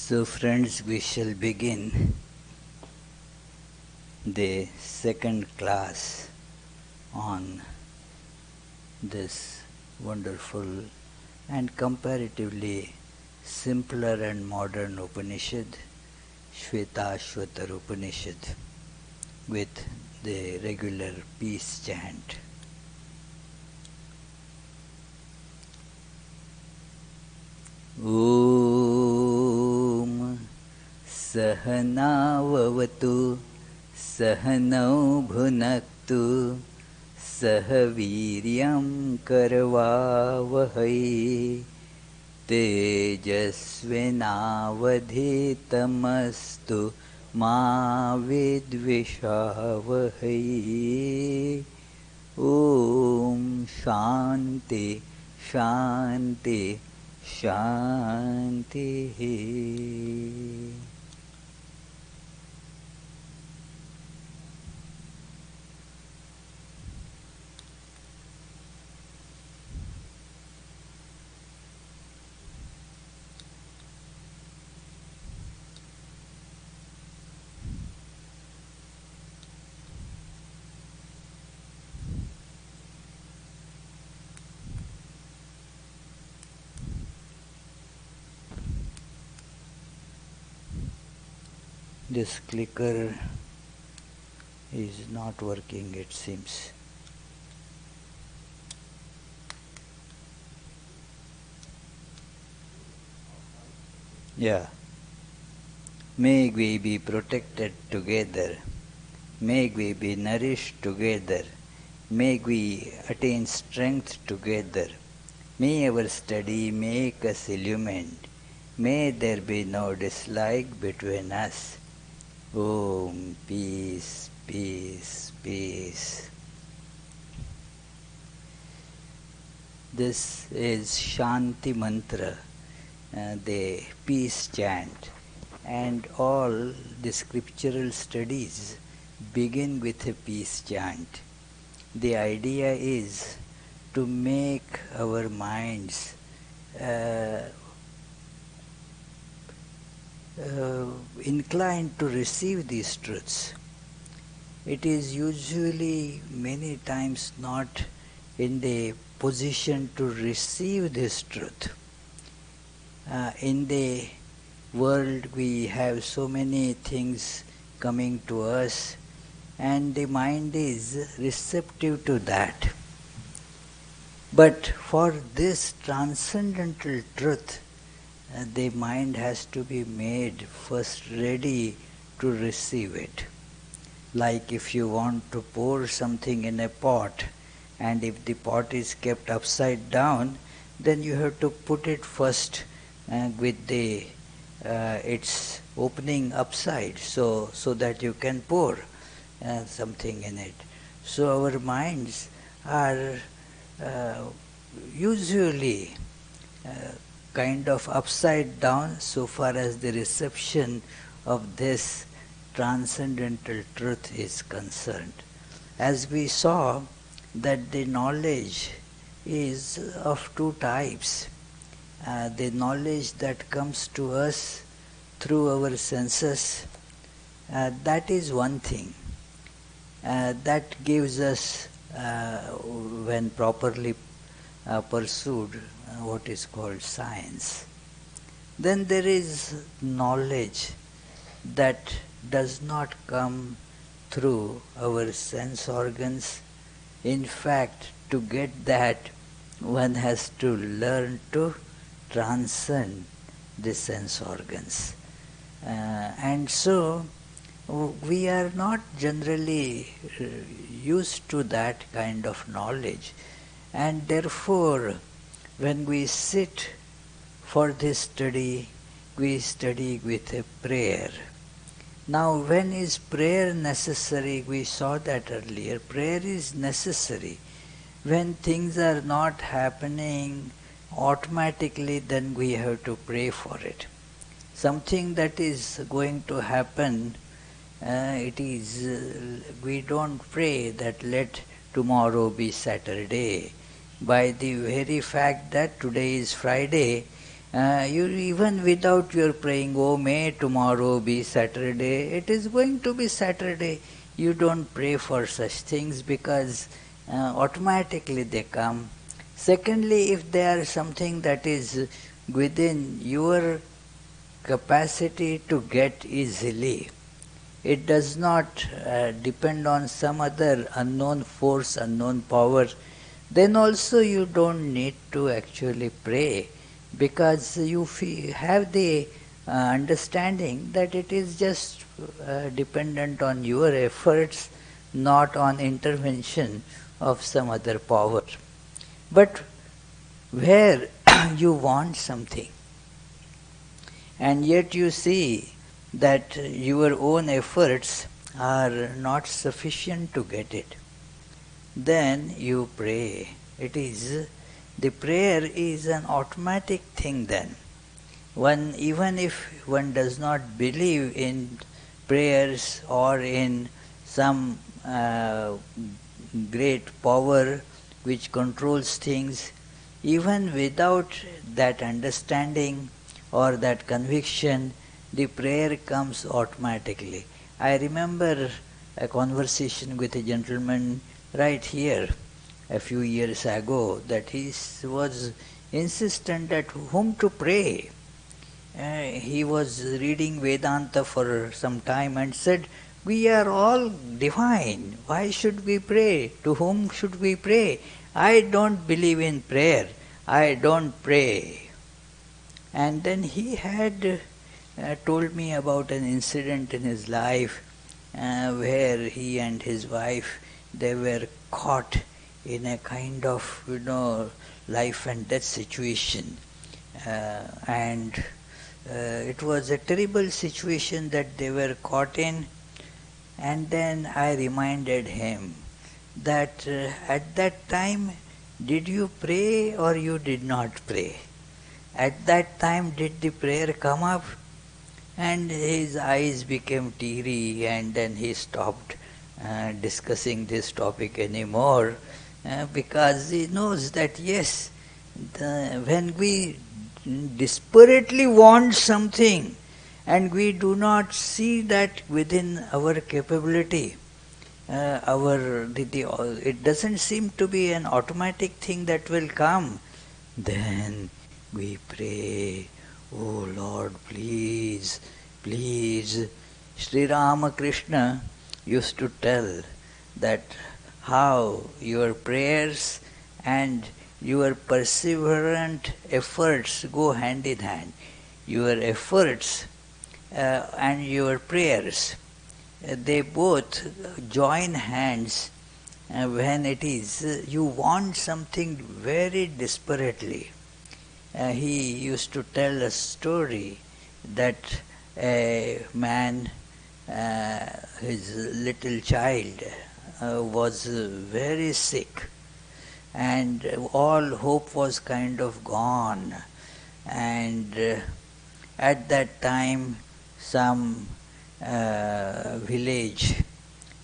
So friends, we shall begin the second class on this wonderful and comparatively simpler and modern Upanishad, Svetasvatara Upanishad, with the regular peace chant. Om Sahana Vavatu Sahanau Bhunaktu Sahaviryam Karavavahai Tejasvinavadhitamastu Ma Vidvishavahai. Om Shanti Shanti Shanti. This clicker is not working, it seems. Yeah. May we be protected together. May we be nourished together. May we attain strength together. May our study make us illumined. May there be no dislike between us. Om, peace, peace, peace. This is Shanti Mantra, the peace chant, and all the scriptural studies begin with a peace chant. The idea is to make our minds inclined to receive these truths. It is usually many times not in the position to receive this truth. In the world we have so many things coming to us, and the mind is receptive to that. But for this transcendental truth, the mind has to be made first ready to receive it. Like if you want to pour something in a pot, and if the pot is kept upside down, then you have to put it first with the its opening upside, so that you can pour something in it. So our minds are usually kind of upside down so far as the reception of this transcendental truth is concerned. As we saw that the knowledge is of two types. The knowledge that comes to us through our senses, that is one thing. That gives us, when properly pursued, what is called science. Then there is knowledge that does not come through our sense organs. In fact, to get that, one has to learn to transcend the sense organs. And so, we are not generally used to that kind of knowledge. And therefore, when we sit for this study, we study with a prayer. Now, when is prayer necessary? We saw that earlier. Prayer is necessary when things are not happening automatically, then we have to pray for it. Something that is going to happen, we don't pray that let tomorrow be Saturday. By the very fact that today is Friday, You even without your praying, oh may tomorrow be Saturday, it is going to be Saturday. You don't pray for such things because automatically they come. Secondly, if they are something that is within your capacity to get easily, it does not depend on some other unknown force, unknown power, then also you don't need to actually pray because you have the understanding that it is just dependent on your efforts, not on intervention of some other power. But where you want something and yet you see that your own efforts are not sufficient to get it, then you pray. The prayer is an automatic thing then. Even if one does not believe in prayers or in some great power which controls things, even without that understanding or that conviction, the prayer comes automatically. I remember a conversation with a gentleman right here a few years ago that he was insistent at whom to pray. He was reading Vedanta for some time and said, we are all divine. Why should we pray? To whom should we pray? I don't believe in prayer. I don't pray. And then he had told me about an incident in his life where he and his wife, they were caught in a kind of, life and death situation. And it was a terrible situation that they were caught in. And then I reminded him that at that time, did you pray or you did not pray? At that time, did the prayer come up? And his eyes became teary, and then he stopped discussing this topic anymore because he knows that yes, when we desperately want something and we do not see that within our capability, it doesn't seem to be an automatic thing that will come, then we pray, oh Lord, please, please. Sri Ramakrishna used to tell that how your prayers and your perseverant efforts go hand in hand. Your efforts and your prayers, they both join hands when it is you want something very desperately. He used to tell a story that a man, his little child, was very sick and all hope was kind of gone. And at that time, some village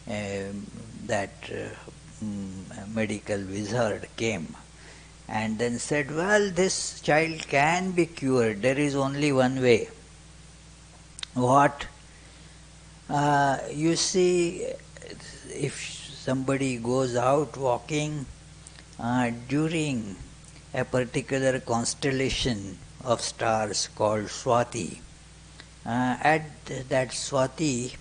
that medical wizard came and then said, well, this child can be cured. There is only one way. What? You see, if somebody goes out walking during a particular constellation of stars called Swati, at that Swati,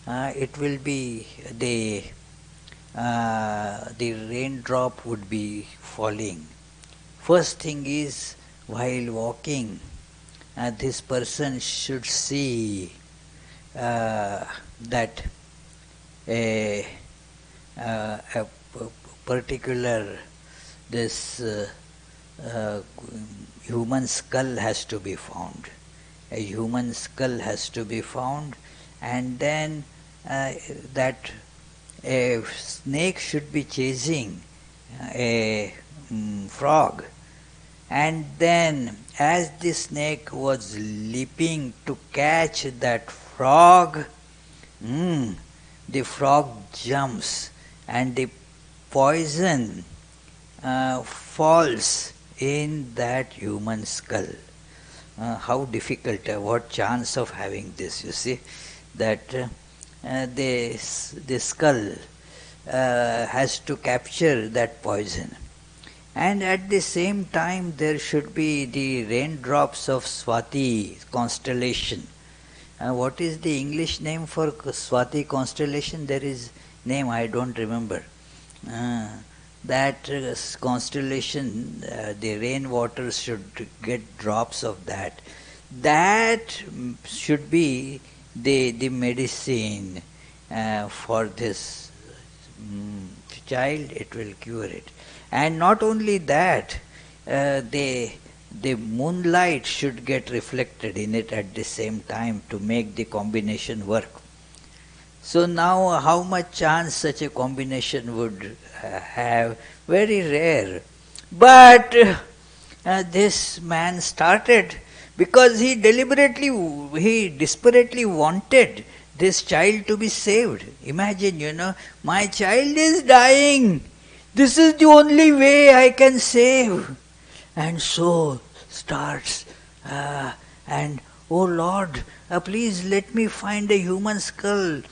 it will be the raindrop would be falling. First thing is, while walking, this person should see that a particular human skull has to be found. A human skull has to be found, and then that a snake should be chasing a frog. And then as the snake was leaping to catch that frog, the frog jumps and the poison falls in that human skull. how difficult, what chance of having this, you see, that the skull has to capture that poison. And at the same time, there should be the raindrops of Swati constellation. What is the English name for Swati constellation? There is name, I don't remember. That constellation, the rainwater should get drops of that. That should be the medicine for this child. It will cure it. And not only that, the moonlight should get reflected in it at the same time to make the combination work. So now how much chance such a combination would have? Very rare. But this man started because he desperately wanted this child to be saved. Imagine, my child is dying. This is the only way I can save. And so starts, and oh Lord, please let me find a human skull.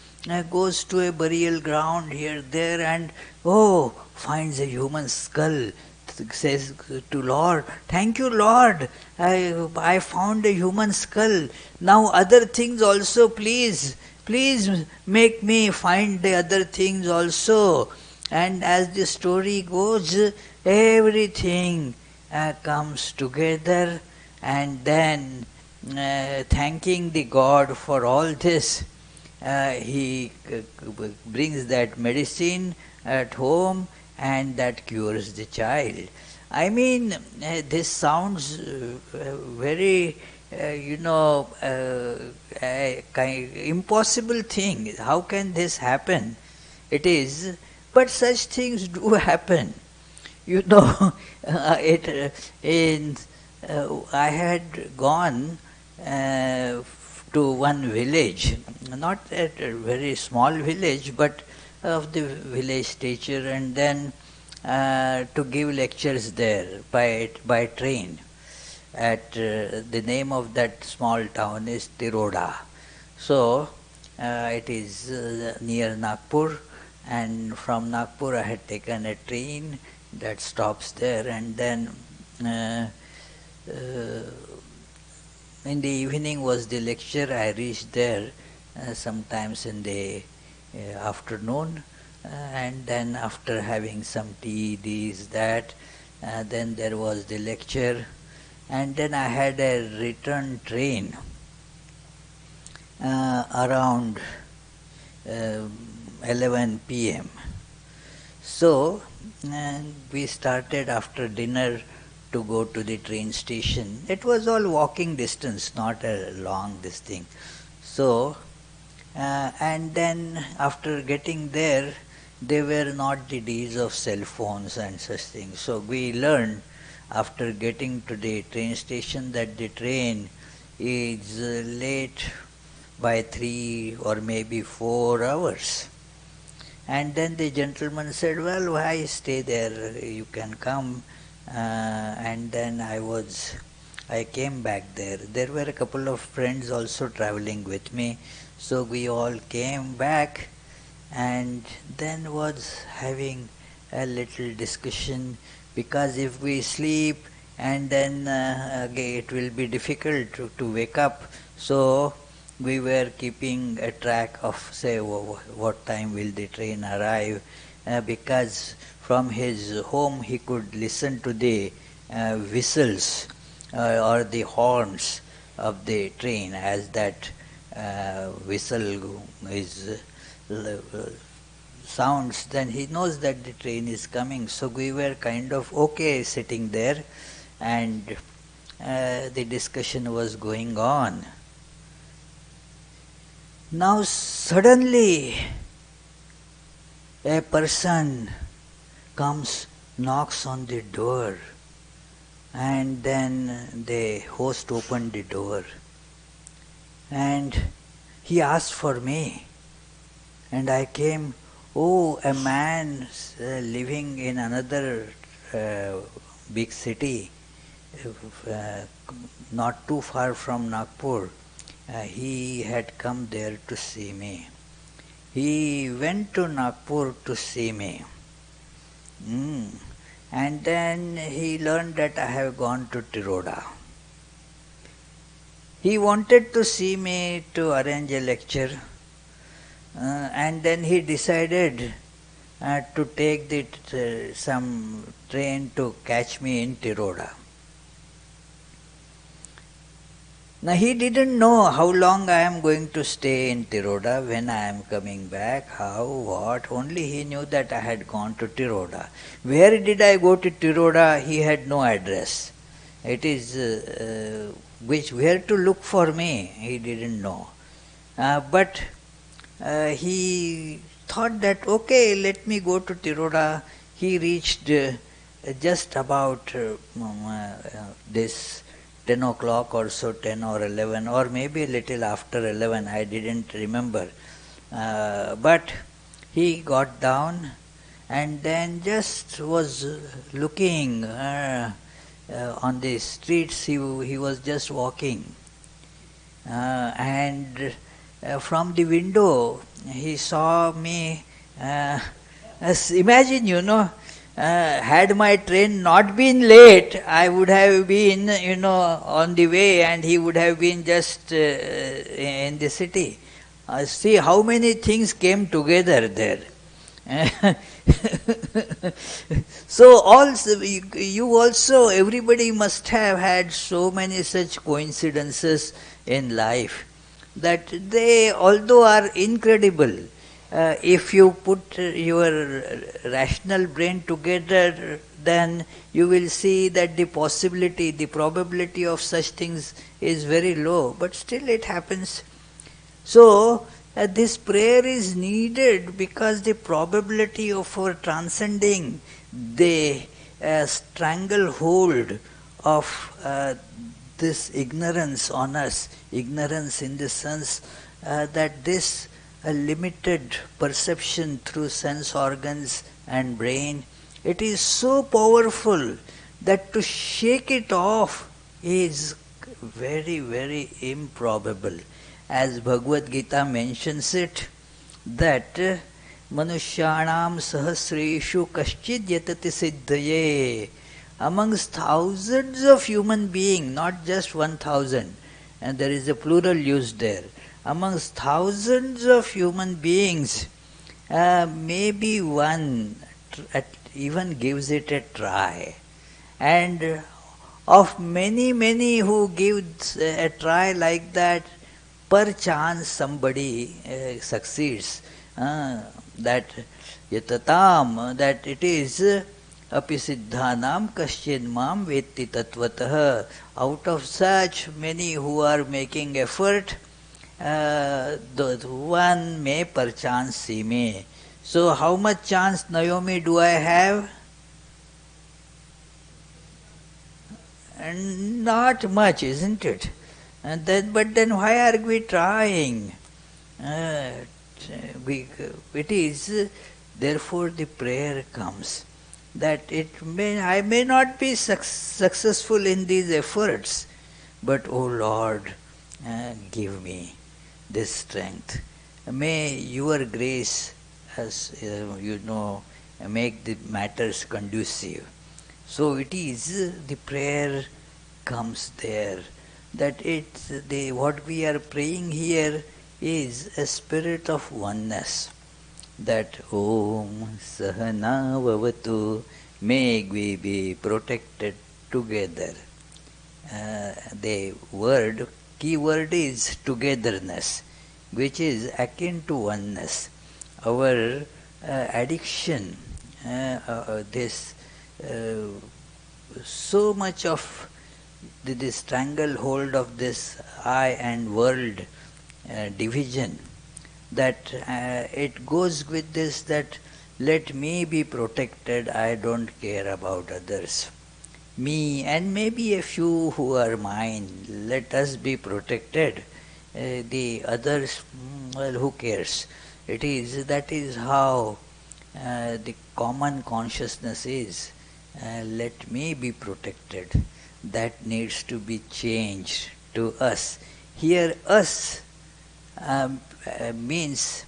Goes to a burial ground here, there, and finds a human skull. Says to Lord, thank you Lord, I found a human skull. Now other things also, please make me find the other things also. And as the story goes, everything comes together, and then thanking the God for all this, he brings that medicine at home, and that cures the child. I mean, this sounds very, impossible thing. How can this happen? It is, but such things do happen. I had gone to one village, not a very small village, but of the village stature, and then to give lectures there by train. At the name of that small town is Tiroda. So it is near Nagpur, and from Nagpur I had taken a train that stops there, and then in the evening was the lecture. I reached there sometimes in the afternoon, and then after having some tea, this, that, then there was the lecture, and then I had a return train around 11 p.m. So we started after dinner to go to the train station. It was all walking distance, not a long this thing. So, and then after getting there, they were not the days of cell phones and such things. So we learned after getting to the train station that the train is late by 3 or maybe 4 hours. And then the gentleman said, well, why stay there? You can come. And then I came back there. There were a couple of friends also traveling with me. So we all came back, and then was having a little discussion, because if we sleep and then again it will be difficult to wake up. So we were keeping a track of, say, what time will the train arrive, because from his home he could listen to the whistles or the horns of the train. As that whistle is sounds, then he knows that the train is coming. So we were kind of okay sitting there, and the discussion was going on. Now suddenly a person comes, knocks on the door, and then the host opened the door, and he asked for me, and I came. Oh, a man living in another big city not too far from Nagpur. He had come there to see me. He went to Nagpur to see me. And then he learned that I have gone to Tiroda. He wanted to see me to arrange a lecture, and then he decided to take some train to catch me in Tiroda. Now he didn't know how long I am going to stay in Tiroda, when I am coming back, how, what. Only he knew that I had gone to Tiroda. Where did I go to Tiroda? He had no address. It is where to look for me, he didn't know. But he thought that, okay, let me go to Tiroda. He reached just about this 10 o'clock or so, 10 or 11, or maybe a little after 11, I didn't remember. But he got down and then just was looking on the streets. He was just walking. And from the window, he saw me. Imagine, had my train not been late, I would have been, on the way, and he would have been just in the city. See how many things came together there. So you also, everybody must have had so many such coincidences in life that they, although are incredible, if you put your rational brain together, then you will see that the possibility, the probability of such things is very low, but still it happens. So, this prayer is needed because the probability of our transcending the stranglehold of this ignorance on us, ignorance in the sense that this limited perception through sense organs and brain, it is so powerful that to shake it off is very, very improbable. As Bhagavad Gita mentions it, that Manushyanam sahasreshu kaschid yatati siddhaye. Amongst thousands of human beings, not just 1,000, and there is a plural used there, amongst thousands of human beings, maybe one even gives it a try. And of many, many who give a try like that, perchance somebody succeeds. That yatatam, that it is api siddhanam kaschin mam vetti tatvatah. Out of such many who are making effort, one may perchance see me. So how much chance, Naomi, do I have? Not much, isn't it? But then why are we trying? It is, therefore the prayer comes, that I may not be successful in these efforts, but O Lord, give me this strength. May your grace, as make the matters conducive. So it is, the prayer comes there, that what we are praying here is a spirit of oneness, that Om Sahana Vavatu, may we be protected together. The key word is togetherness, which is akin to oneness. Our addiction, so much of the stranglehold of this I and world division, that it goes with this, that let me be protected, I don't care about others. Me and maybe a few who are mine, let us be protected. The others, well, who cares? That is how the common consciousness is. Let me be protected. that needs to be changed to us. Here, us means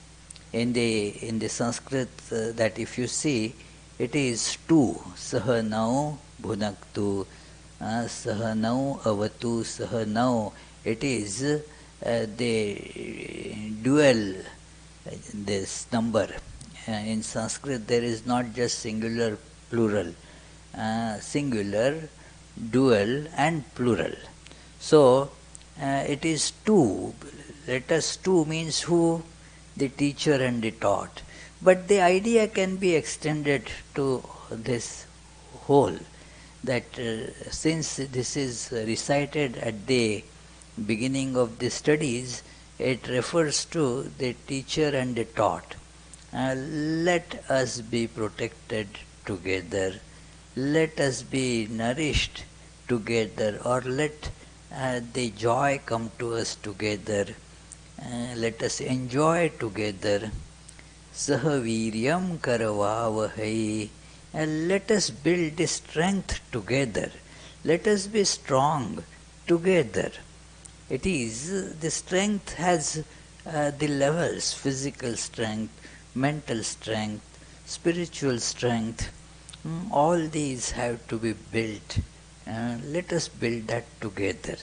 in the Sanskrit that if you see, it is two. Sahanau bhunaktu, sahanau avatu sahanau. It is the dual, this number. In Sanskrit, there is not just singular, plural. Singular, dual, and plural. So, it is two. Let us two means who? The teacher and the taught. But the idea can be extended to this whole, that since this is recited at the beginning of the studies, it refers to the teacher and the taught. Let us be protected together. Let us be nourished together, or let the joy come to us together. Let us enjoy together. Sahaviryam karavavahai. Let us build the strength together. Let us be strong together. It is, the strength has the levels: physical strength, mental strength, spiritual strength. All these have to be built. Let us build that together.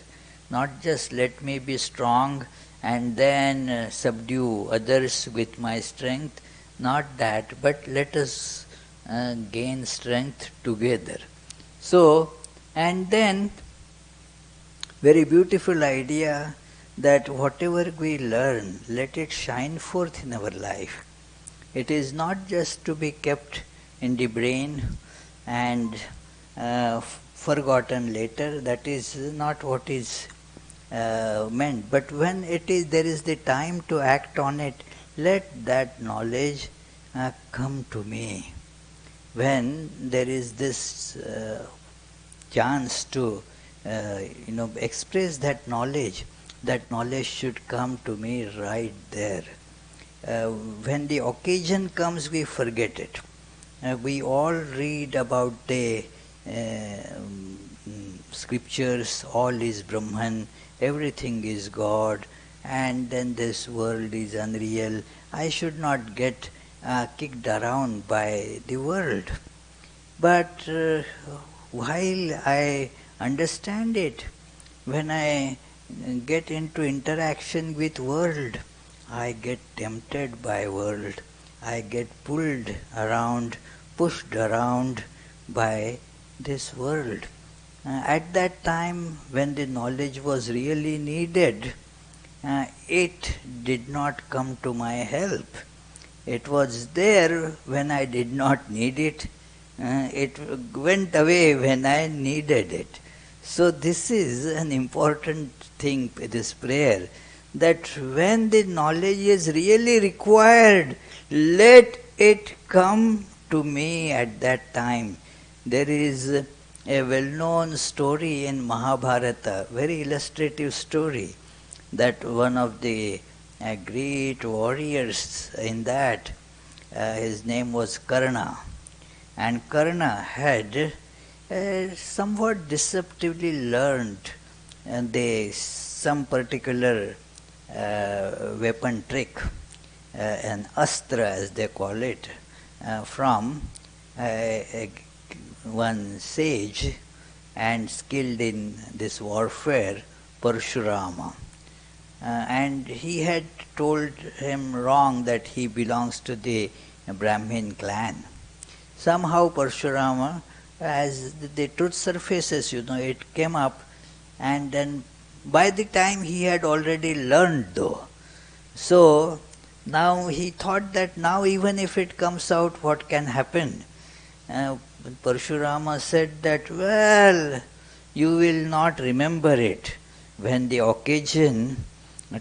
Not just let me be strong and then subdue others with my strength. Not that, but let us gain strength together. So, and then very beautiful idea that whatever we learn, let it shine forth in our life. It is not just to be kept in the brain and forgotten later. That is not what is meant. But when it is, there is the time to act on it, let that knowledge come to me. When there is this chance to express that knowledge should come to me right there. When the occasion comes, we forget it. We all read about the scriptures, all is Brahman, everything is God, and then this world is unreal. I should not get kicked around by the world. But while I understand it, when I get into interaction with world, I get tempted by world. I get pulled around, pushed around by this world. At that time, when the knowledge was really needed, it did not come to my help. It was there when I did not need it. It went away when I needed it. So this is an important thing, this prayer, that when the knowledge is really required, let it come to me at that time. There is a well-known story in Mahabharata, very illustrative story, that one of the great warriors in that, his name was Karna. And Karna had somewhat deceptively learned some particular weapon trick, an astra as they call it, from one sage and skilled in this warfare, Parshurama. And he had told him wrong that he belongs to the Brahmin clan. Somehow Parshurama, as the truth surfaces, it came up, and then by the time he had already learned though. So now he thought that now even if it comes out, what can happen? Parshurama said that, well, you will not remember it. When the occasion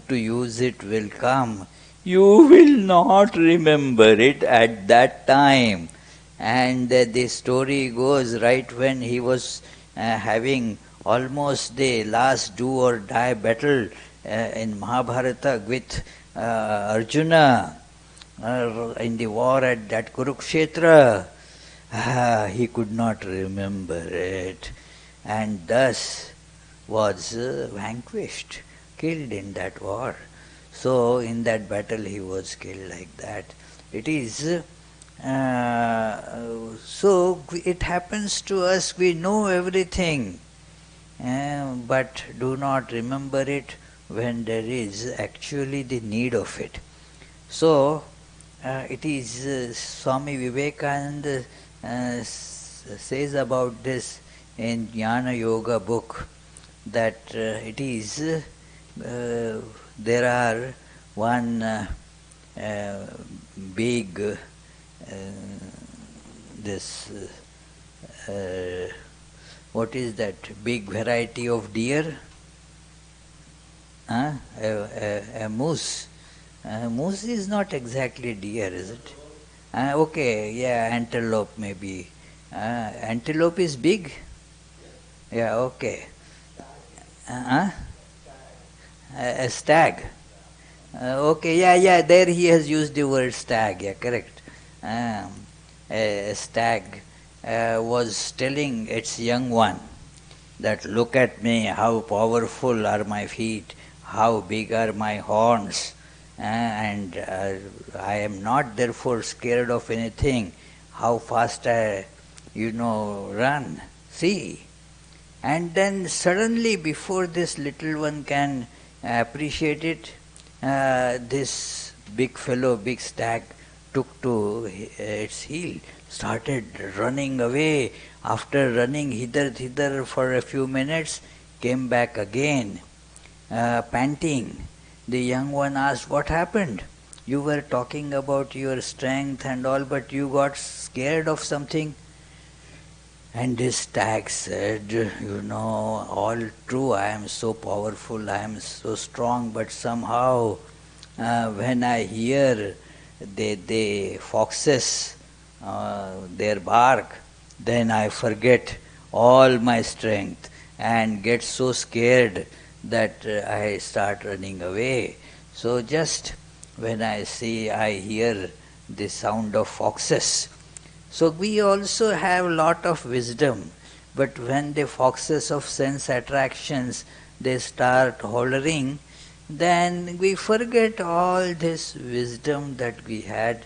to use it will come, you will not remember it at that time. And the story goes, right when he was having almost the last do or die battle in Mahabharata with Arjuna in the war at that Kurukshetra, he could not remember it. and thus was vanquished, killed in that war. So in that battle he was killed like that. It is so it happens to us, we know everything, but do not remember it when there is actually the need of it. So it is Swami Vivekananda says about this in Jnana Yoga book that it is there are one big this what is that big variety of deer? A moose. Moose is not exactly deer, is it? Okay, yeah, antelope maybe. Antelope is big? Yeah, okay. Uh, a stag. Okay, yeah, there he has used the word stag, yeah, correct. A stag was telling its young one that look at me, how powerful are my feet, how big are my horns, and I am not therefore scared of anything, how fast I, run. See, and then suddenly, before this little one can appreciate it, this big fellow, big stag, took to its heel, started running away. After running hither, thither for a few minutes, came back again, panting. The young one asked, "What happened? You were talking about your strength and all, but you got scared of something." And this stag said, all true, I am so powerful, I am so strong, but somehow when I hear the foxes, their bark, then I forget all my strength and get so scared that I start running away. So just when I hear the sound of foxes, so we also have lot of wisdom, but when the foxes of sense attractions they start hollering, then we forget all this wisdom that we had.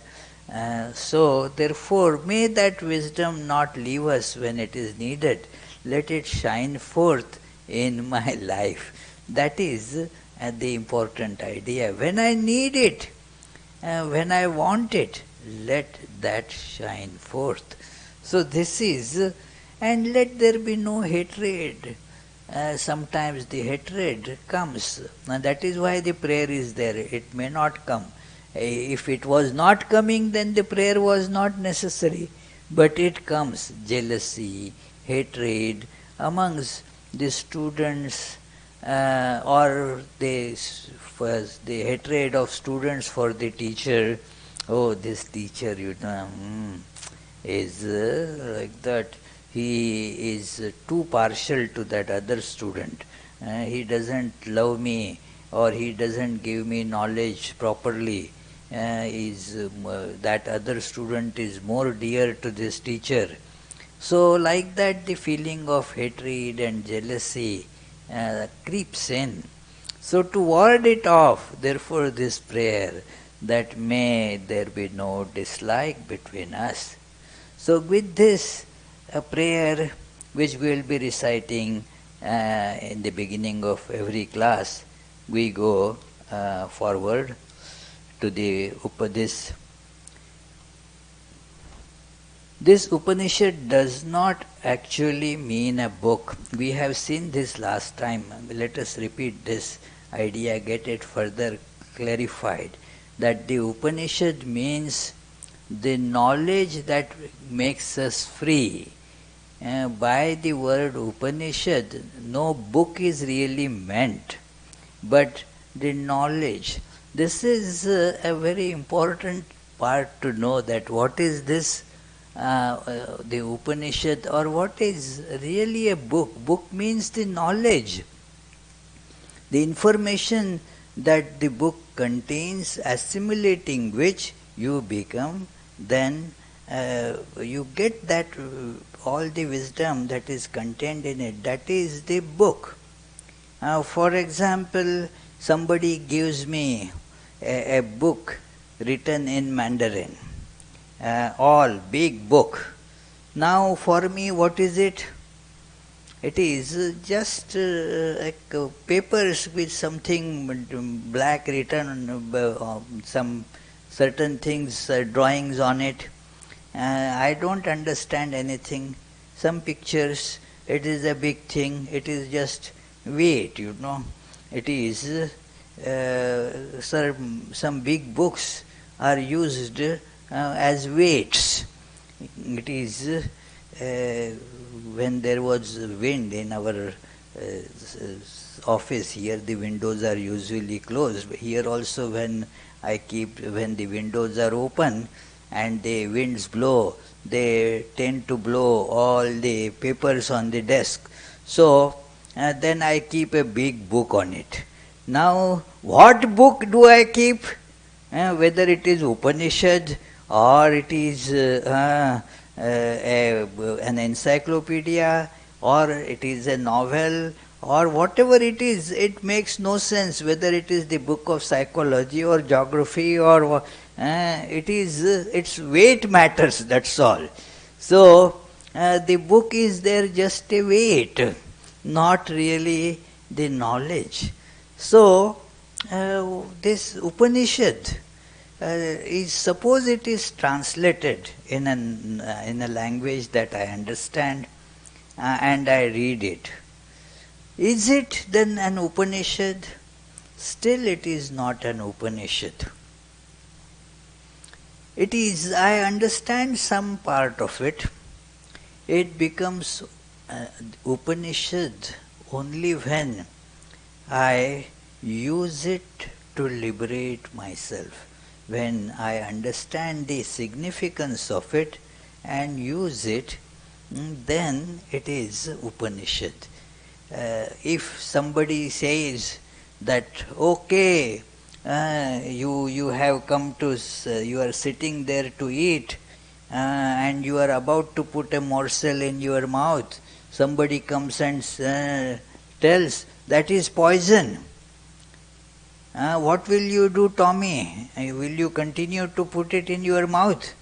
So therefore, may that wisdom not leave us when it is needed. Let it shine forth in my life. That is the important idea. When I need it, when I want it, let that shine forth. So this is, and let there be no hatred. Sometimes the hatred comes, and that is why the prayer is there. It may not come. If it was not coming, then the prayer was not necessary. But it comes, jealousy, hatred amongst the students, or the hatred of students for the teacher. Oh, this teacher, is like that. He is too partial to that other student. He doesn't love me, or he doesn't give me knowledge properly. That other student is more dear to this teacher. So like that the feeling of hatred and jealousy creeps in. So to ward it off, therefore this prayer, that may there be no dislike between us. So with this a prayer which we will be reciting in the beginning of every class, we go forward to this. This Upanishad does not actually mean a book. We have seen this last time. Let us repeat this idea, get it further clarified. That the Upanishad means the knowledge that makes us free. By the word Upanishad, no book is really meant, but the knowledge. This is a very important part to know, that what is this the Upanishad, or what is really a book. Book means the knowledge, the information that the book contains, assimilating which you become then you get that all the wisdom that is contained in it, that is the book. For example, somebody gives me a book written in Mandarin, all big book. Now for me, what is it? It is just like papers with something black written, some certain things, drawings on it. I don't understand anything. Some pictures, it is a big thing. It is just weight, It is some big books are used as weights. It is when there was wind in our office here, the windows are usually closed. Here also when the windows are open and the winds blow, they tend to blow all the papers on the desk. So then I keep a big book on it. Now what book do I keep? Whether it is Upanishad or it is an encyclopedia or it is a novel or whatever it is, it makes no sense whether it is the book of psychology or geography or its weight matters, that's all. So the book is there just a weight, not really the knowledge. So this Upanishad suppose it is translated in a language that I understand and I read it. Is it then an Upanishad? Still it is not an Upanishad. It is, I understand some part of it. It becomes Upanishad only when I use it to liberate myself. When I understand the significance of it and use it, then it is Upanishad. If somebody says that, okay, you have come to, you are sitting there to eat and you are about to put a morsel in your mouth, somebody comes and tells that is poison. What will you do, Tommy? Will you continue to put it in your mouth?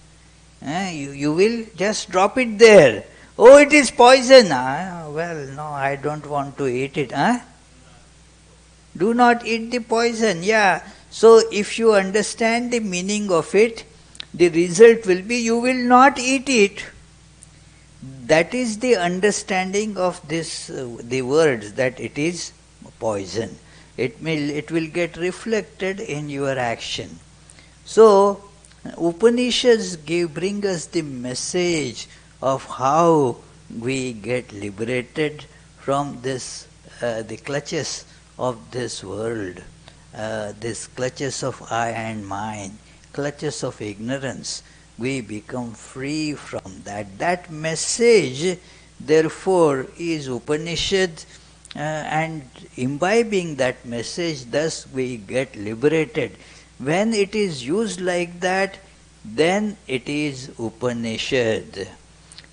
You will just drop it there. Oh, it is poison. Well, no, I don't want to eat it. Do not eat the poison. Yeah. So if you understand the meaning of it, the result will be you will not eat it. That is the understanding of this, the words that it is poison. It will get reflected in your action. So Upanishads bring us the message of how we get liberated from this the clutches of this world, this clutches of I and mine, clutches of ignorance. We become free from that. That message, therefore, is Upanishad, and imbibing that message, thus we get liberated. When it is used like that, then it is Upanishad.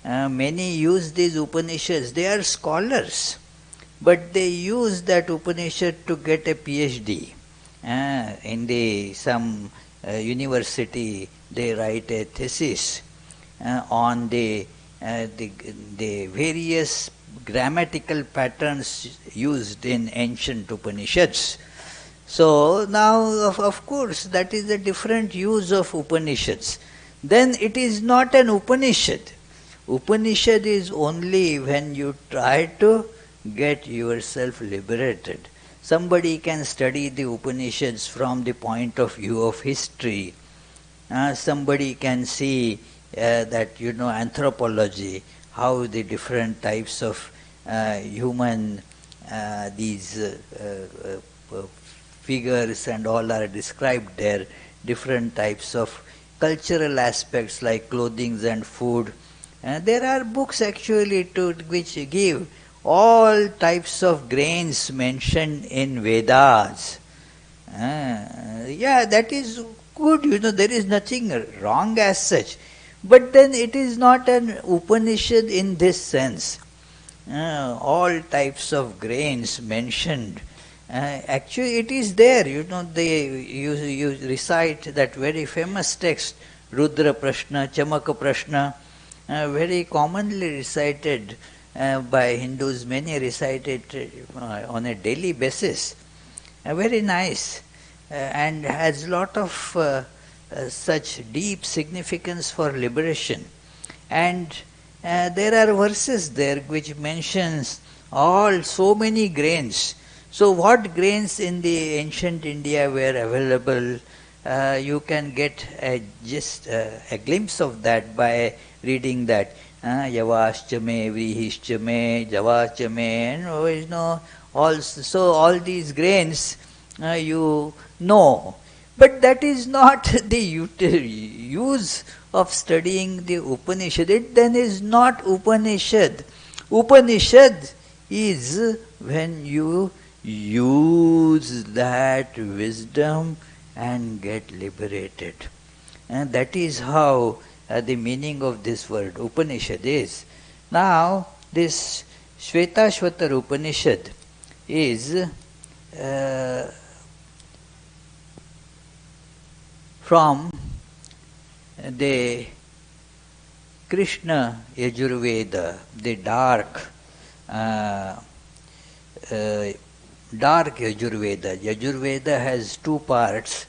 Many use these Upanishads. They are scholars, but they use that Upanishad to get a PhD. In some university, they write a thesis on the various grammatical patterns used in ancient Upanishads. So now, of course, that is a different use of Upanishads. Then it is not an Upanishad. Upanishad is only when you try to get yourself liberated. Somebody can study the Upanishads from the point of view of history. Somebody can see that, anthropology, how the different types of human, these figures and all are described there, different types of cultural aspects like clothing and food. There are books actually which give all types of grains mentioned in Vedas. Yeah, that is good, there is nothing wrong as such. But then it is not an Upanishad in this sense. All types of grains mentioned. Actually, it is there. You recite that very famous text, Rudra Prashna, Chamaka Prashna, very commonly recited by Hindus. Many recite it on a daily basis. Very nice, and has lot of such deep significance for liberation. And there are verses there which mentions all so many grains. So what grains in the ancient India were available, you can get just a glimpse of that by reading that. Yavaschame, Vrihischame, Javaschame, and all these grains you know. But that is not the use of studying the Upanishad. It then is not Upanishad. Upanishad is when you use that wisdom and get liberated. And that is how the meaning of this word Upanishad is. Now, this Svetasvatara Upanishad is from the Krishna Yajurveda, the dark Yajurveda. Yajurveda has two parts,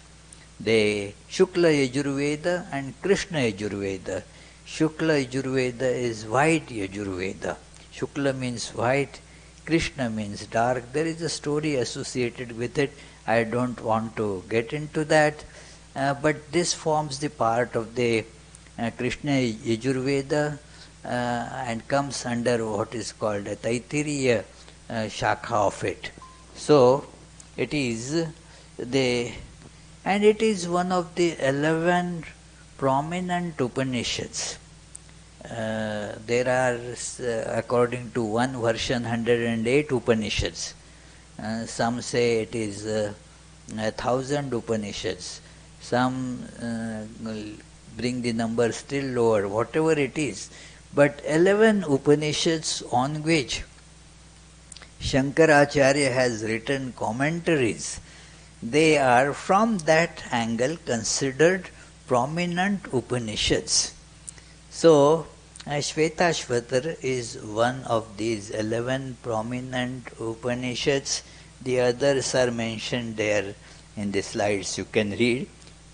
the Shukla Yajurveda and Krishna Yajurveda. Shukla Yajurveda is white Yajurveda. Shukla means white, Krishna means dark. There is a story associated with it. I don't want to get into that. But this forms the part of the Krishna Yajurveda and comes under what is called a Taittiriya Shakha of it. So, it is one of the 11 prominent Upanishads. There are, according to one version, 108 Upanishads. Some say it is 1,000 Upanishads. Some bring the number still lower, whatever it is. But 11 Upanishads on which Shankaracharya has written commentaries, they are from that angle considered prominent Upanishads. So, Svetasvatara is one of these 11 prominent Upanishads. The others are mentioned there in the slides. You can read.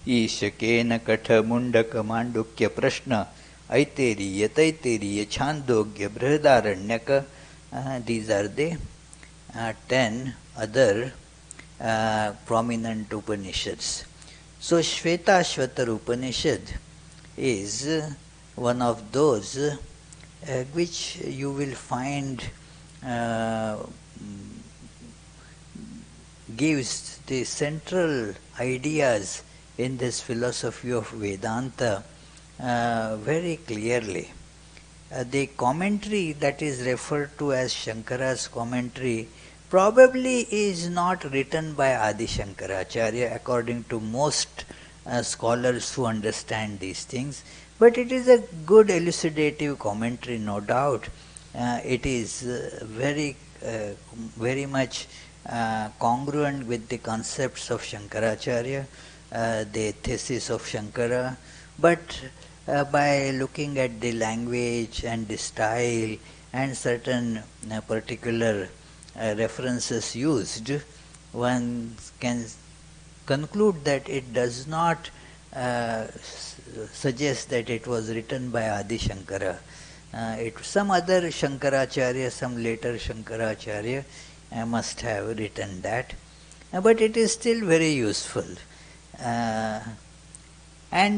Ishakena Katha Mundaka Mandukya Prashna Aiteriya Taiteriya Chandogya Brihadaranyaka. These are the 10 other prominent Upanishads. So Svetasvatara Upanishad is one of those which you will find gives the central ideas in this philosophy of Vedanta very clearly. The commentary that is referred to as Shankara's commentary probably is not written by Adi Shankaracharya according to most scholars who understand these things, but it is a good elucidative commentary, no doubt. It is very much congruent with the concepts of Shankaracharya, the thesis of Shankara, but by looking at the language and the style and certain particular references used, one can conclude that it does not suggest that it was written by Adi Shankara. Some other Shankaracharya, some later Shankaracharya must have written that, but it is still very useful. And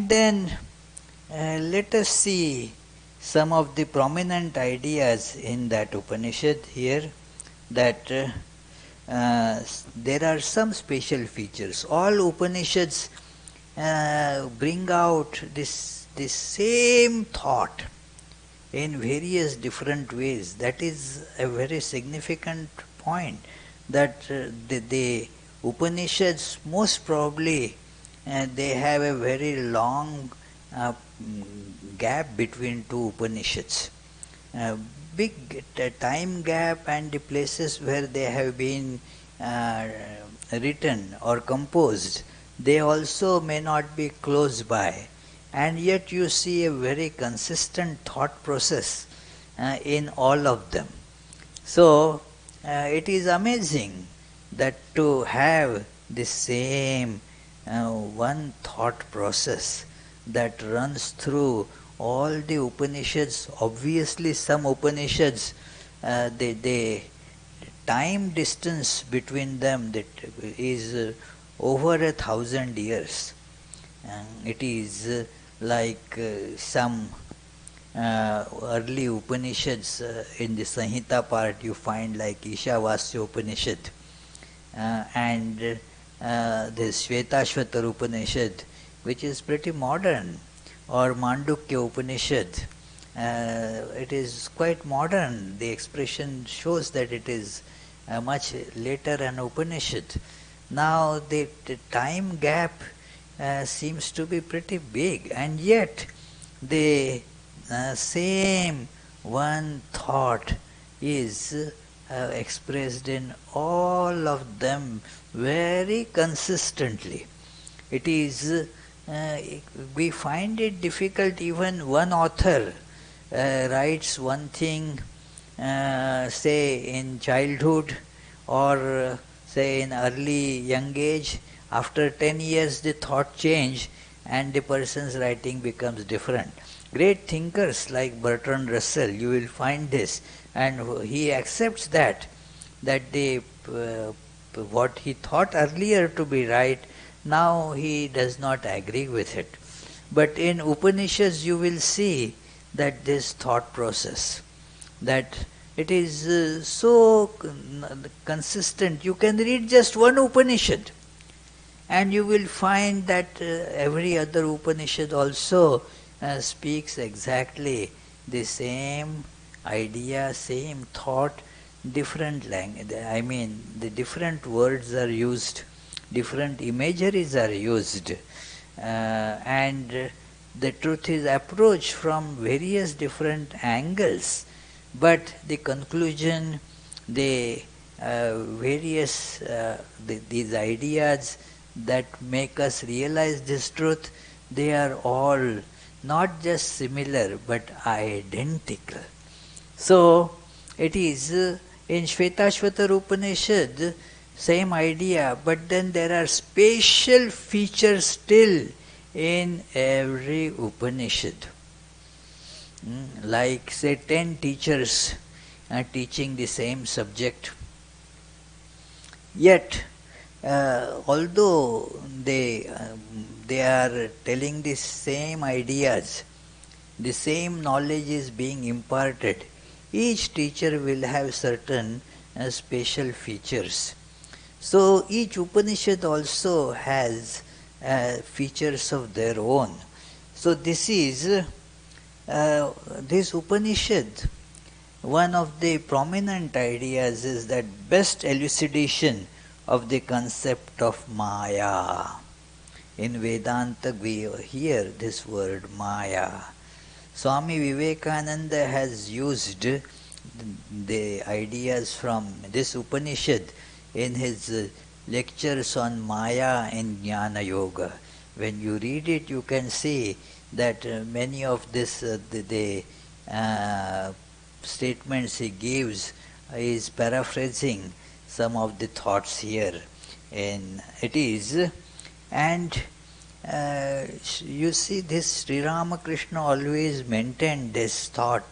then let us see some of the prominent ideas in that Upanishad here, that there are some special features. All Upanishads bring out this same thought in various different ways. That is a very significant point, that the Upanishads most probably they have a very long gap between two Upanishads. Big time gap, and the places where they have been uh, written or composed, they also may not be close by. And yet you see a very consistent thought process in all of them. So it is amazing that to have the same one thought process that runs through all the Upanishads. Obviously, some Upanishads, they time distance between them that is over 1,000 years. It is like some early Upanishads in the Samhita part you find like Ishavasya Upanishad and the Svetasvatara Upanishad, which is pretty modern, or Mandukya Upanishad. It is quite modern. The expression shows that it is much later an Upanishad. Now the time gap seems to be pretty big, and yet the same one thought is expressed in all of them very consistently. It is, we find it difficult, even one author writes one thing, say in childhood, or say in early young age. After 10 years the thought change and the person's writing becomes different. Great thinkers like Bertrand Russell, you will find this, and he accepts that the what he thought earlier to be right, now he does not agree with it. But in Upanishads you will see that this thought process, that it is so consistent. You can read just one Upanishad and you will find that every other Upanishad also speaks exactly the same idea, same thought, different language. I mean, the different words are used, different imageries are used, and the truth is approached from various different angles. But the conclusion, the various these ideas that make us realize this truth, they are all not just similar but identical. So it is in Svetasvatara Upanishad, same idea, but then there are special features still in every Upanishad. Like say 10 teachers are teaching the same subject, yet although they are telling the same ideas, the same knowledge is being imparted, each teacher will have certain special features. So each Upanishad also has features of their own. So this is this Upanishad, one of the prominent ideas is that best elucidation of the concept of Maya. In Vedanta we hear this word Maya. Swami Vivekananda has used the ideas from this Upanishad in his lectures on Maya in Jnana Yoga. When you read it, you can see that many of this the statements he gives is paraphrasing some of the thoughts here. And it is, and you see, this Sri Ramakrishna always maintained this thought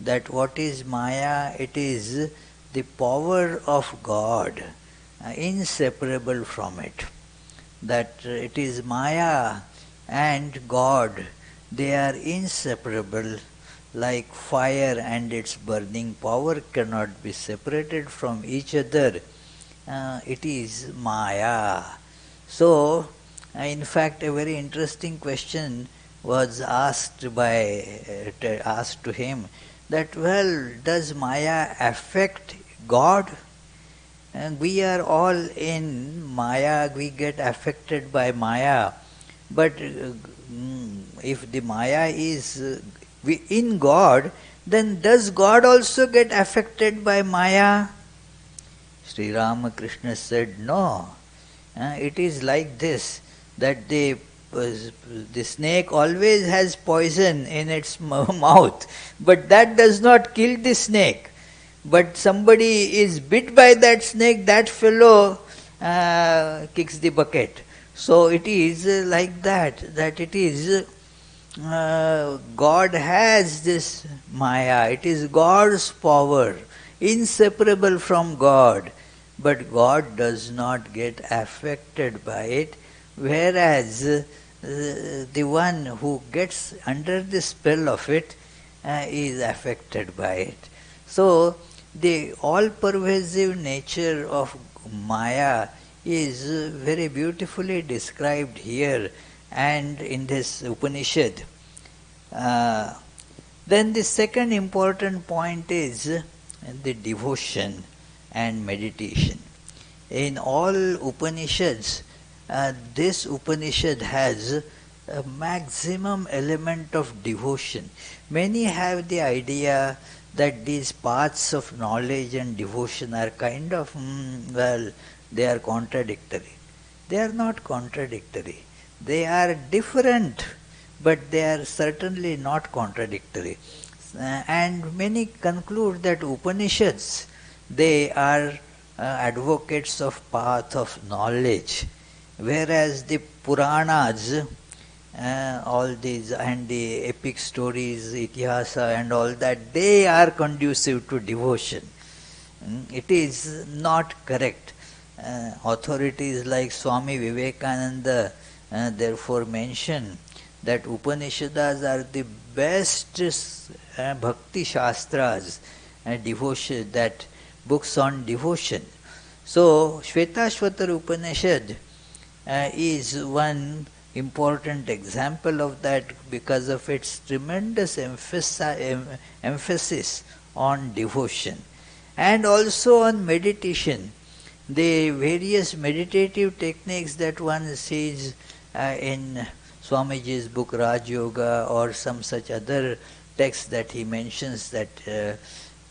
that what is Maya? It is the power of God, inseparable from it. That it is Maya and God, they are inseparable, like fire and its burning power cannot be separated from each other. It is Maya. So, in fact, a very interesting question was asked asked to him that, well, does Maya affect God? And we are all in Maya, we get affected by Maya, but if the Maya is in God, then does God also get affected by Maya? Sri Ramakrishna said, no. It is like this, that the snake always has poison in its mouth, but that does not kill the snake. But somebody is bit by that snake, that fellow kicks the bucket. So it is like that it is God has this Maya, it is God's power, inseparable from God, but God does not get affected by it, whereas the one who gets under the spell of it is affected by it. So, the all-pervasive nature of Maya is very beautifully described here and in this Upanishad. Then the second important point is the devotion and meditation. In all Upanishads, this Upanishad has a maximum element of devotion. Many have the idea that these paths of knowledge and devotion are kind of, they are contradictory. They are not contradictory. They are different, but they are certainly not contradictory. And many conclude that Upanishads, they are advocates of path of knowledge, whereas the Puranas, all these and the epic stories, Itihasa and all that, they are conducive to devotion. It is not correct. Authorities like Swami Vivekananda therefore mention that Upanishads are the best bhakti shastras, devotion, that books on devotion. So Svetasvatara Upanishad is one important example of that because of its tremendous emphasis on devotion and also on meditation. The various meditative techniques that one sees in Swamiji's book Raj Yoga or some such other texts that he mentions, that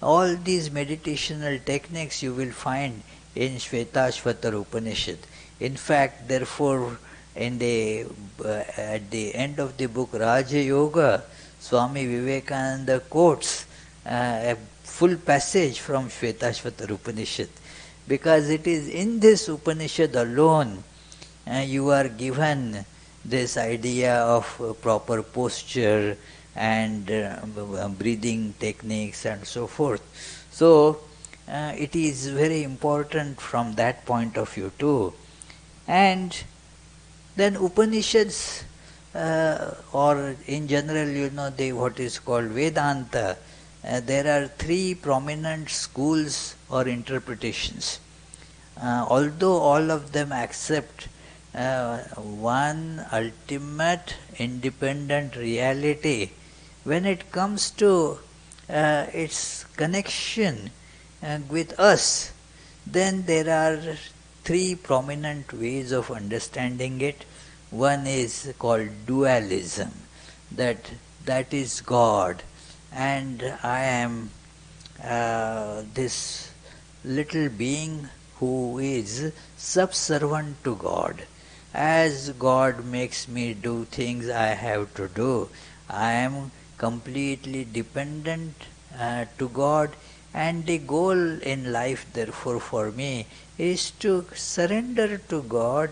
all these meditational techniques you will find in Svetasvatara Upanishad. In fact, therefore, at the end of the book Raja Yoga, Swami Vivekananda quotes a full passage from Svetasvatara Upanishad, because it is in this Upanishad alone you are given this idea of proper posture and breathing techniques and so forth. So it is very important from that point of view too. And then Upanishads, or in general, what is called Vedanta, there are three prominent schools or interpretations. Although all of them accept one ultimate independent reality, when it comes to its connection with us, then there are three prominent ways of understanding it. One is called dualism, that is God, and I am this little being who is subservient to God. As God makes me do things, I have to do. I am completely dependent to God, and the goal in life, therefore, for me is to surrender to God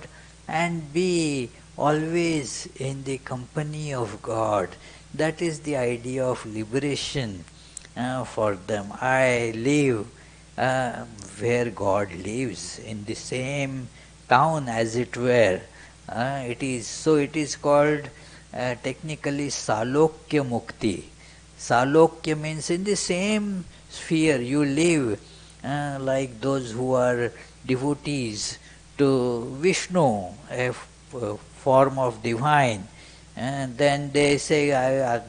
and be always in the company of God. That is the idea of liberation for them. I live where God lives, in the same town as it were. It is called technically Salokya Mukti. Salokya means in the same sphere you live, like those who are devotees to Vishnu, a form of divine. And then they say,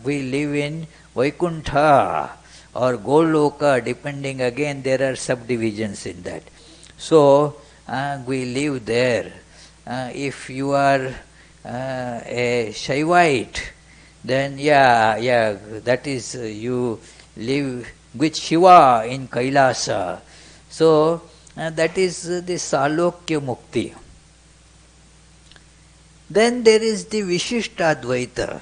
we live in Vaikuntha or Goloka, depending, again there are subdivisions in that. So we live there. If you are a Shaivite, then that is you live with Shiva in Kailasa. So that is the Salokya Mukti. Then there is the Vishishtadvaita.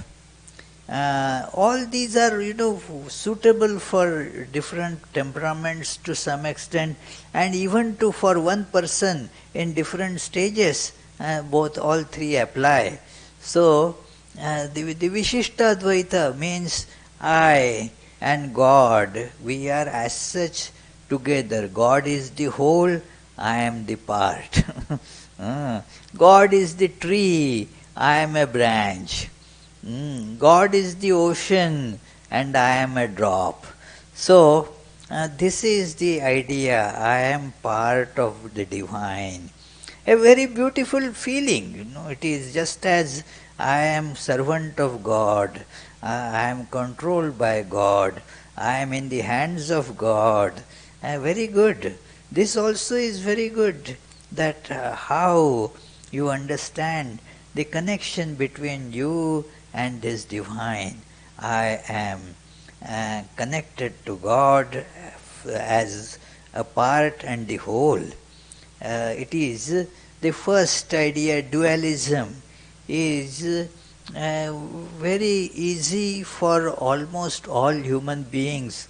All these are, suitable for different temperaments to some extent, and even to for one person in different stages, all three apply. So, the Vishishtadvaita means I and God, we are as such together. God is the whole, I am the part. God is the tree, I am a branch. God is the ocean and I am a drop. So, this is the idea. I am part of the divine. A very beautiful feeling. It is just as I am servant of God. I am controlled by God. I am in the hands of God. Very good. This also is very good. That how you understand the connection between you and this divine. I am connected to God as a part and the whole. It is the first idea. Dualism is very easy for almost all human beings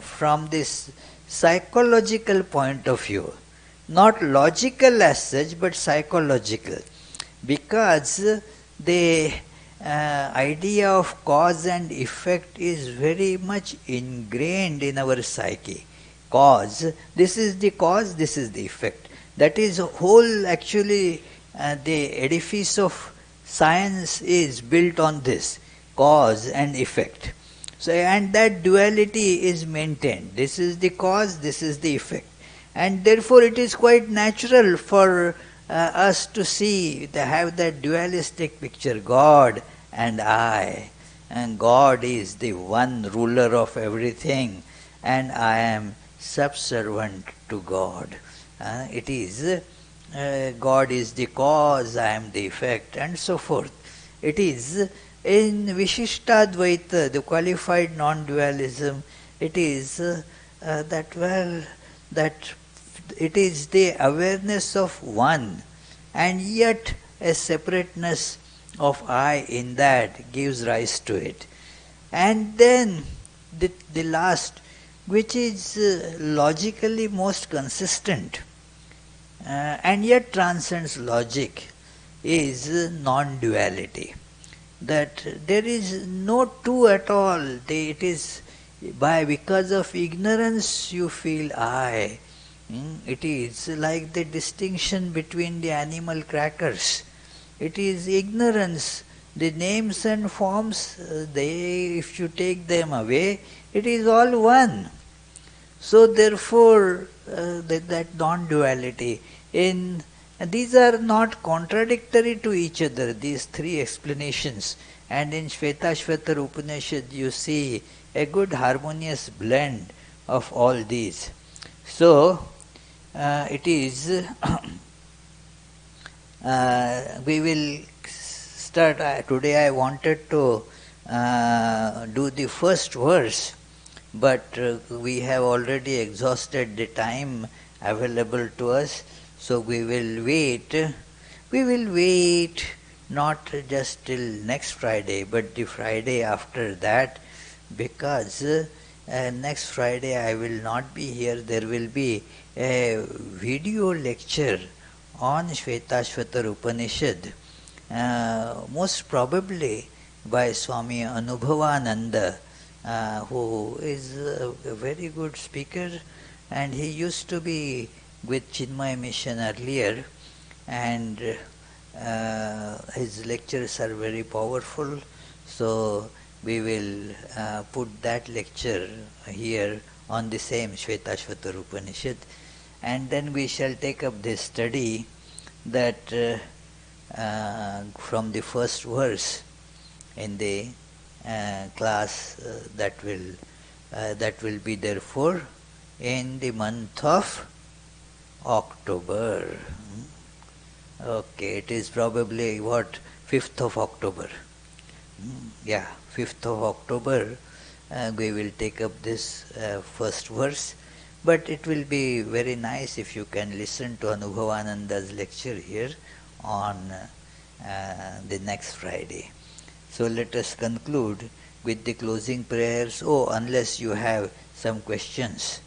from this psychological point of view. Not logical as such, but psychological. Because the idea of cause and effect is very much ingrained in our psyche. Cause, this is the cause, this is the effect. That is whole actually the edifice of science is built on this, cause and effect. So, and that duality is maintained. This is the cause, this is the effect. And therefore it is quite natural for us to have that dualistic picture, God and I. And God is the one ruler of everything, and I am subservient to God. It is God is the cause, I am the effect, and so forth. It is in Vishishtadvaita, the qualified non-dualism, it is that it is the awareness of one, and yet a separateness of I in that gives rise to it. And then the last, which is logically most consistent and yet transcends logic, is non-duality. That there is no two at all. It is because of ignorance you feel I. It is like the distinction between the animal crackers. It is ignorance. The names and forms, if you take them away, it is all one. So therefore, that non-duality, these are not contradictory to each other, these three explanations. And in Svetasvatara Upanishad, you see a good harmonious blend of all these. So, it is, we will start. Today I wanted to do the first verse, but we have already exhausted the time available to us, so we will wait. We will wait not just till next Friday, but the Friday after that, because next Friday I will not be here. There will be a video lecture on Svetasvatara Upanishad, most probably by Swami Anubhavananda, who is a very good speaker, and he used to be with Chinmaya Mission earlier, and his lectures are very powerful. So we will put that lecture here on the same Svetasvatara Upanishad, and then we shall take up this study that from the first verse in the class that will be therefore in the month of October. Okay, it is probably 5th of October. Yeah, 5th of October, we will take up this first verse. But it will be very nice if you can listen to Anubhavananda's lecture here on the next Friday. So let us conclude with the closing prayers. Oh, unless you have some questions.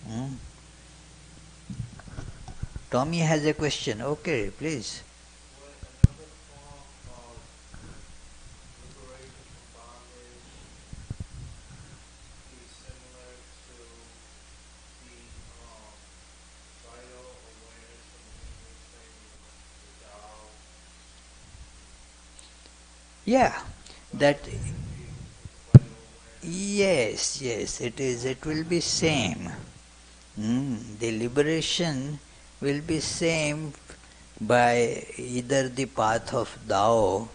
Hmm? Tommy has a question. Okay, please. Yeah, that yes, it is. It will be same. The liberation will be same by either the path of Tao.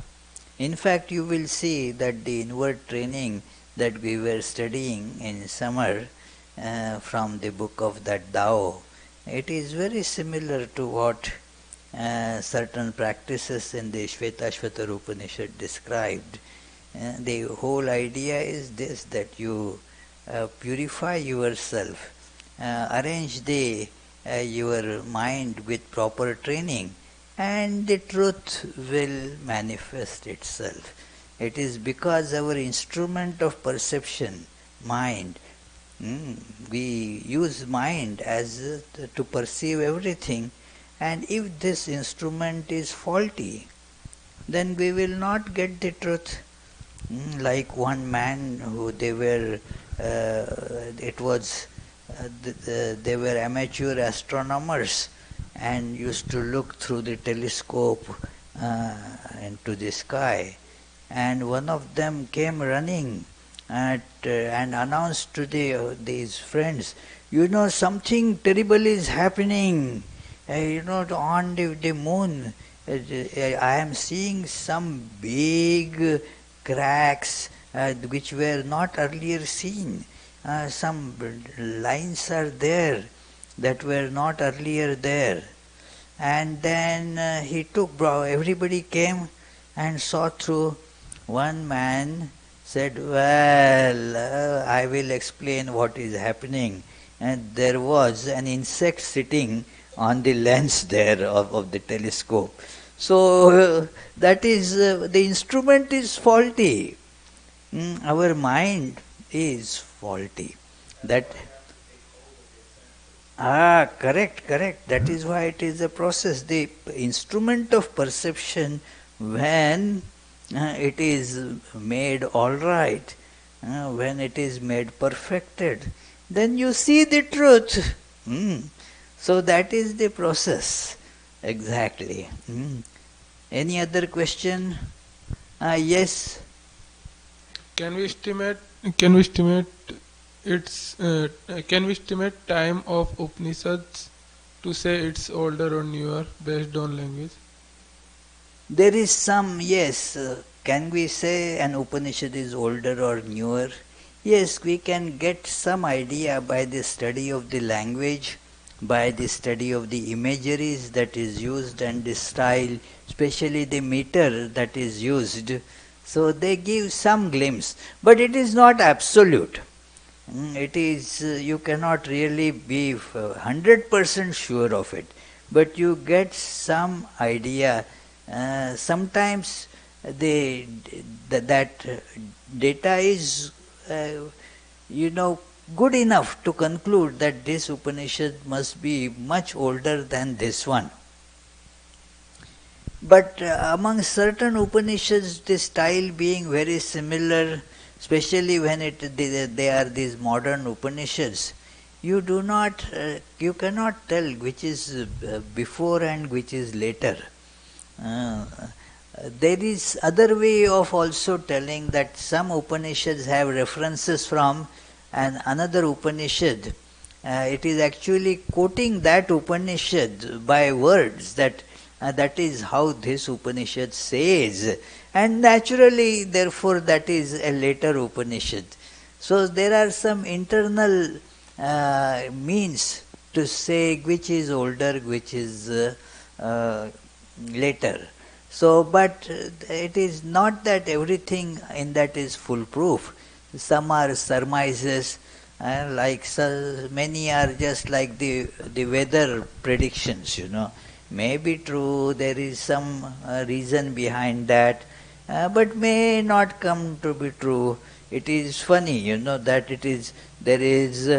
In fact, you will see that the inward training that we were studying in summer from the book of that Tao, it is very similar to what certain practices in the Svetasvatara Upanishad described. The whole idea is this, that you purify yourself, arrange your mind with proper training, and the truth will manifest itself. It is because our instrument of perception, mind, we use mind as to perceive everything, and if this instrument is faulty, then we will not get the truth. Like one man who it was, they were amateur astronomers and used to look through the telescope into the sky. And one of them came running and announced to these friends, something terrible is happening. On the moon, I am seeing some big cracks which were not earlier seen. Some lines are there that were not earlier there. And then everybody came and saw through. One man said, well, I will explain what is happening. And there was an insect sitting on the lens there of the telescope. So that is, the instrument is faulty. Our mind is faulty. That correct. That is why it is a process. The instrument of perception, when it is made all right, when it is made perfected, then you see the truth. So that is the process. Exactly. Any other question? Yes. Can we estimate? Can we estimate its? Can we estimate time of Upanishads to say it's older or newer based on language? There is some, yes. Can we say an Upanishad is older or newer? Yes, we can get some idea by the study of the language, by the study of the imageries that is used and the style, especially the meter that is used. So they give some glimpse, but it is not absolute. It is, you cannot really be 100% sure of it, but you get some idea. Sometimes that data is, good enough to conclude that this Upanishad must be much older than this one. But among certain Upanishads, the style being very similar, especially when they are these modern Upanishads, you cannot tell which is before and which is later. There is other way of also telling that some Upanishads have references from another Upanishad. It is actually quoting that Upanishad by words that is how this Upanishad says, and naturally, therefore, that is a later Upanishad. So there are some internal means to say which is older, which is later. So, but it is not that everything in that is foolproof. Some are surmises, like so many are just like the weather predictions, May be true, there is some reason behind that, but may not come to be true. It is funny, that there is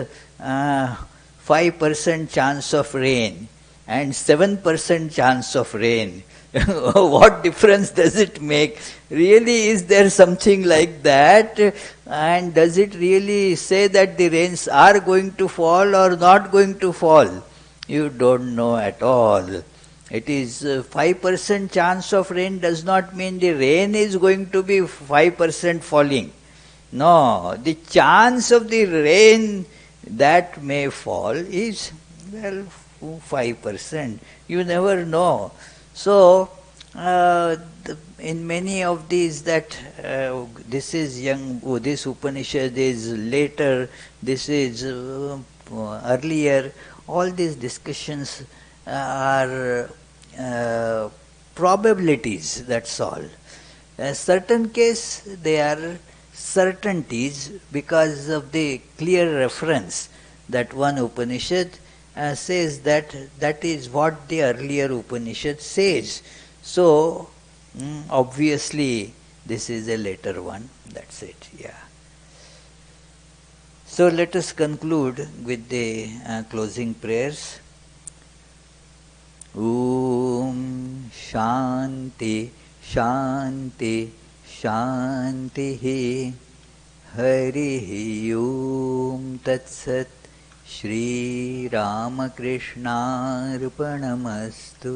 5% chance of rain and 7% chance of rain. What difference does it make? Really, is there something like that? And does it really say that the rains are going to fall or not going to fall? You don't know at all. It is 5% chance of rain does not mean the rain is going to be 5% falling. No, the chance of the rain that may fall is, well, 5%. You never know. So, in many of these that this is young, this Upanishad is later, this is earlier, all these discussions are probabilities, that's all. In a certain case, they are certainties because of the clear reference that one Upanishad says that is what the earlier Upanishad says. So, obviously, this is a later one. That's it, yeah. So, let us conclude with the closing prayers. Om Shanti Shanti Shanti Hari Om Tat Sat Shri Ramakrishna Arpanamastu.